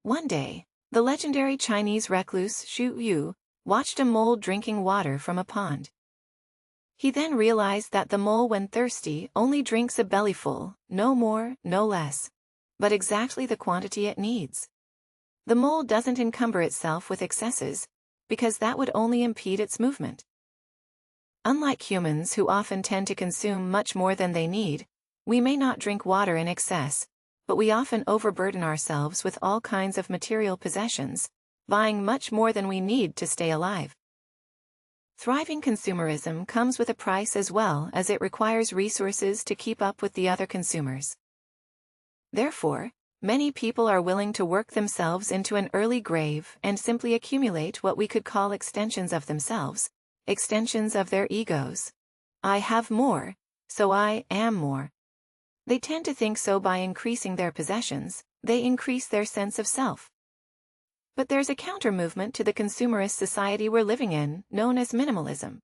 One day, the legendary Chinese recluse Xu Yu watched a mole drinking water from a pond. He then realized that the mole, when thirsty, only drinks a bellyful, no more, no less, but exactly the quantity it needs. The mole doesn't encumber itself with excesses, because that would only impede its movement. Unlike humans who often tend to consume much more than they need, we may not drink water in excess, but we often overburden ourselves with all kinds of material possessions, buying much more than we need to stay alive. Thriving consumerism comes with a price as well, as it requires resources to keep up with the other consumers. Therefore, many people are willing to work themselves into an early grave and simply accumulate what we could call extensions of themselves, extensions of their egos. I have more, so I am more. They tend to think so by increasing their possessions, they increase their sense of self. But there's a counter-movement to the consumerist society we're living in, known as minimalism.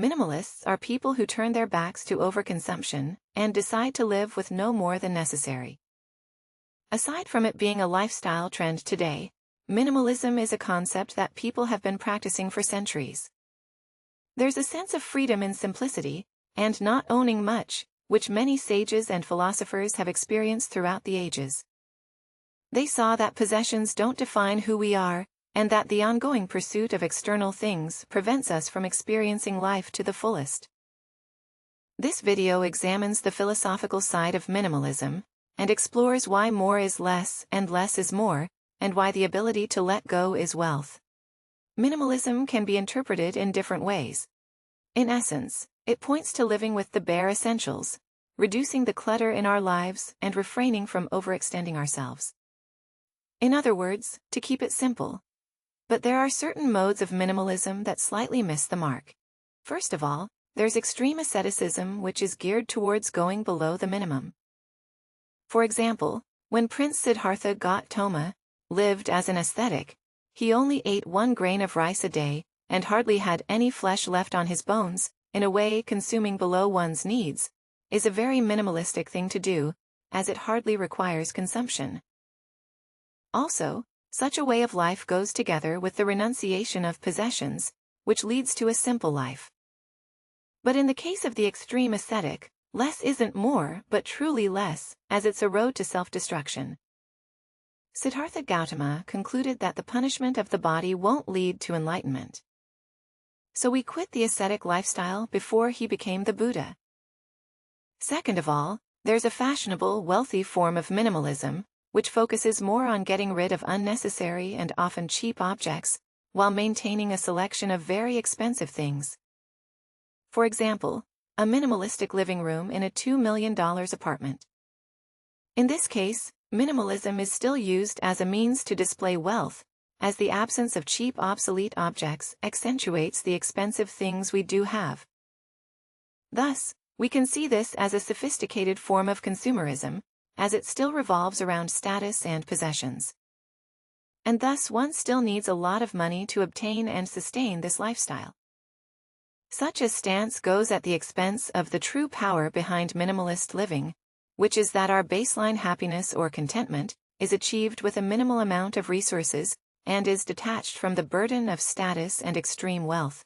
Minimalists are people who turn their backs to overconsumption and decide to live with no more than necessary. Aside from it being a lifestyle trend today, minimalism is a concept that people have been practicing for centuries. There's a sense of freedom in simplicity, and not owning much, which many sages and philosophers have experienced throughout the ages. They saw that possessions don't define who we are, and that the ongoing pursuit of external things prevents us from experiencing life to the fullest. This video examines the philosophical side of minimalism, and explores why more is less and less is more, and why the ability to let go is wealth. Minimalism can be interpreted in different ways. In essence, it points to living with the bare essentials, reducing the clutter in our lives and refraining from overextending ourselves. In other words, to keep it simple. But there are certain modes of minimalism that slightly miss the mark. First of all, there's extreme asceticism, which is geared towards going below the minimum. For example, when Prince Siddhartha Gautama lived as an ascetic, he only ate 1 grain of rice a day, and hardly had any flesh left on his bones. In a way, consuming below one's needs is a very minimalistic thing to do, as it hardly requires consumption. Also, such a way of life goes together with the renunciation of possessions, which leads to a simple life. But in the case of the extreme ascetic, less isn't more, but truly less, as it's a road to self-destruction. Siddhartha Gautama concluded that the punishment of the body won't lead to enlightenment. So he quit the ascetic lifestyle before he became the Buddha. Second of all, there's a fashionable, wealthy form of minimalism, which focuses more on getting rid of unnecessary and often cheap objects, while maintaining a selection of very expensive things. For example, a minimalistic living room in a $2 million apartment. In this case, minimalism is still used as a means to display wealth, as the absence of cheap obsolete objects accentuates the expensive things we do have. Thus, we can see this as a sophisticated form of consumerism, as it still revolves around status and possessions. And thus one still needs a lot of money to obtain and sustain this lifestyle. Such a stance goes at the expense of the true power behind minimalist living, which is that our baseline happiness or contentment is achieved with a minimal amount of resources, and is detached from the burden of status and extreme wealth.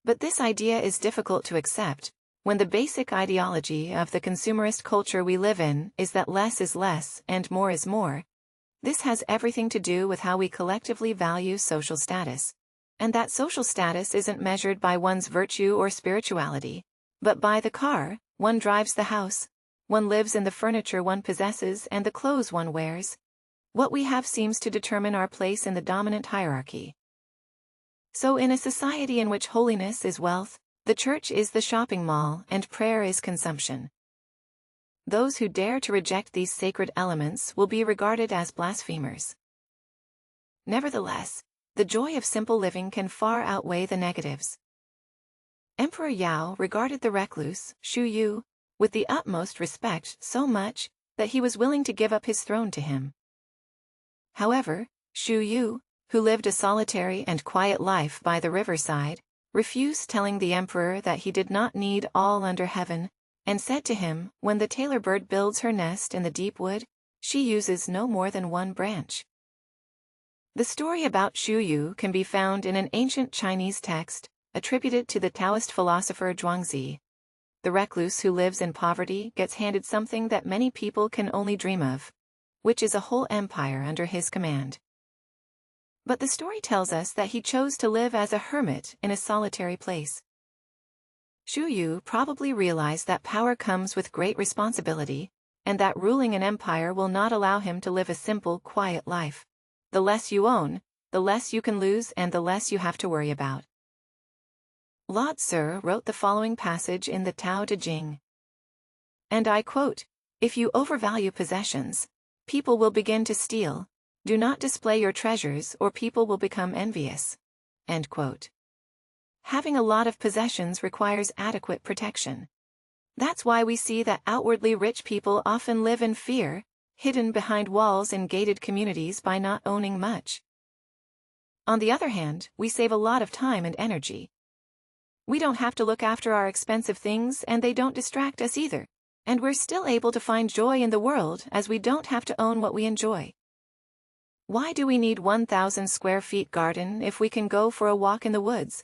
But this idea is difficult to accept, when the basic ideology of the consumerist culture we live in is that less is less and more is more. This has everything to do with how we collectively value social status, and that social status isn't measured by one's virtue or spirituality, but by the car one drives, the house one lives in, the furniture one possesses, and the clothes one wears. What we have seems to determine our place in the dominant hierarchy. So in a society in which holiness is wealth, the church is the shopping mall, and prayer is consumption. Those who dare to reject these sacred elements will be regarded as blasphemers. Nevertheless, the joy of simple living can far outweigh the negatives. Emperor Yao regarded the recluse, Xu Yu, with the utmost respect, so much that he was willing to give up his throne to him. However, Xu Yu, who lived a solitary and quiet life by the riverside, refused, telling the emperor that he did not need all under heaven, and said to him, "When the tailor bird builds her nest in the deep wood, she uses no more than one branch. The story about Xu Yu can be found in an ancient Chinese text, attributed to the Taoist philosopher Zhuangzi. The recluse who lives in poverty gets handed something that many people can only dream of, which is a whole empire under his command. But the story tells us that he chose to live as a hermit in a solitary place. Xu Yu probably realized that power comes with great responsibility, and that ruling an empire will not allow him to live a simple, quiet life. The less you own, the less you can lose and the less you have to worry about. Lao Tzu wrote the following passage in the Tao Te Ching. And I quote, "If you overvalue possessions, people will begin to steal. Do not display your treasures or people will become envious." End quote. Having a lot of possessions requires adequate protection. That's why we see that outwardly rich people often live in fear, hidden behind walls in gated communities by not owning much. On the other hand, we save a lot of time and energy. We don't have to look after our expensive things and they don't distract us either, and we're still able to find joy in the world as we don't have to own what we enjoy. Why do we need 1,000 square feet garden if we can go for a walk in the woods?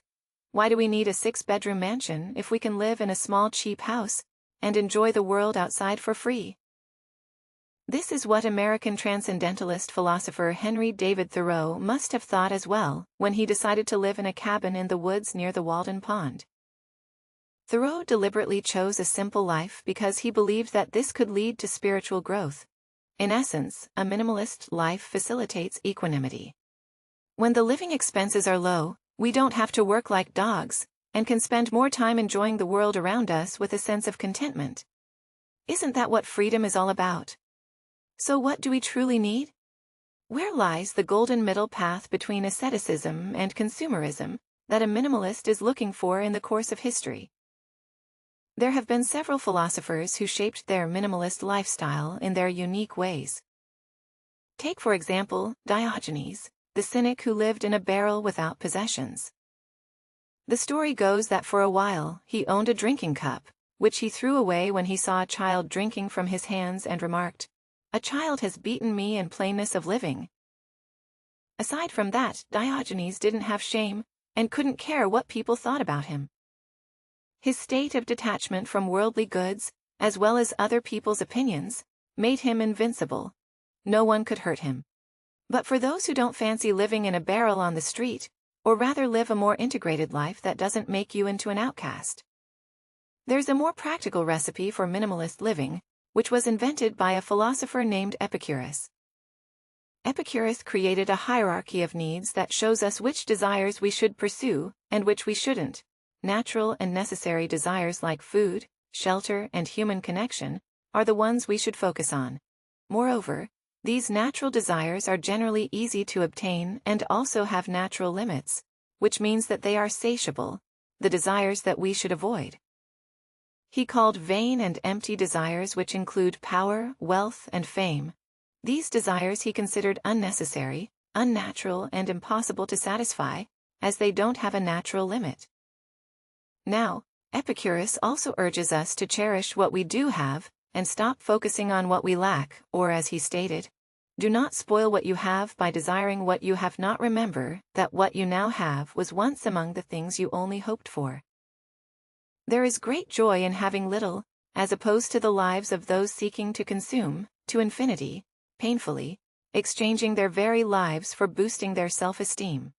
Why do we need a 6-bedroom mansion if we can live in a small cheap house and enjoy the world outside for free? This is what American transcendentalist philosopher Henry David Thoreau must have thought as well when he decided to live in a cabin in the woods near the Walden Pond. Thoreau deliberately chose a simple life because he believed that this could lead to spiritual growth. In essence, a minimalist life facilitates equanimity. When the living expenses are low, we don't have to work like dogs, and can spend more time enjoying the world around us with a sense of contentment. Isn't that what freedom is all about? So what do we truly need? Where lies the golden middle path between asceticism and consumerism that a minimalist is looking for in the course of history? There have been several philosophers who shaped their minimalist lifestyle in their unique ways. Take for example, Diogenes, the cynic who lived in a barrel without possessions. The story goes that for a while he owned a drinking cup, which he threw away when he saw a child drinking from his hands and remarked, "A child has beaten me in plainness of living." Aside from that, Diogenes didn't have shame, and couldn't care what people thought about him. His state of detachment from worldly goods, as well as other people's opinions, made him invincible. No one could hurt him. But for those who don't fancy living in a barrel on the street, or rather live a more integrated life that doesn't make you into an outcast, there's a more practical recipe for minimalist living, which was invented by a philosopher named Epicurus. Epicurus created a hierarchy of needs that shows us which desires we should pursue and which we shouldn't. Natural and necessary desires like food, shelter, and human connection are the ones we should focus on. Moreover, these natural desires are generally easy to obtain and also have natural limits, which means that they are satiable, the desires that we should avoid. He called vain and empty desires, which include power, wealth, and fame. These desires he considered unnecessary, unnatural, and impossible to satisfy, as they don't have a natural limit. Now, Epicurus also urges us to cherish what we do have, and stop focusing on what we lack, or as he stated, "Do not spoil what you have by desiring what you have not. Remember that what you now have was once among the things you only hoped for." There is great joy in having little, as opposed to the lives of those seeking to consume, to infinity, painfully, exchanging their very lives for boosting their self-esteem.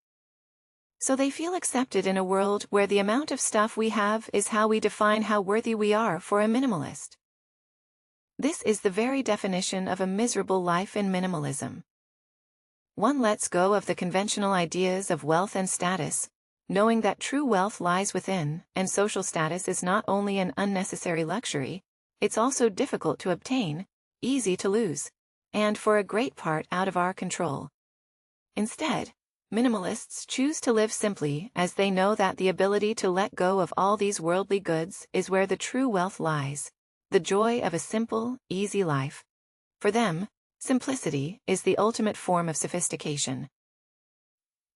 So they feel accepted in a world where the amount of stuff we have is how we define how worthy we are for a minimalist. This is the very definition of a miserable life in minimalism. One lets go of the conventional ideas of wealth and status, knowing that true wealth lies within, and social status is not only an unnecessary luxury, it's also difficult to obtain, easy to lose, and for a great part out of our control. Instead, minimalists choose to live simply as they know that the ability to let go of all these worldly goods is where the true wealth lies, the joy of a simple, easy life. For them, simplicity is the ultimate form of sophistication.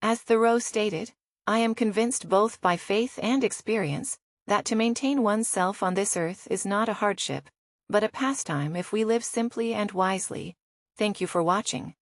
As Thoreau stated, "I am convinced both by faith and experience that to maintain oneself on this earth is not a hardship, but a pastime if we live simply and wisely, Thank you for watching.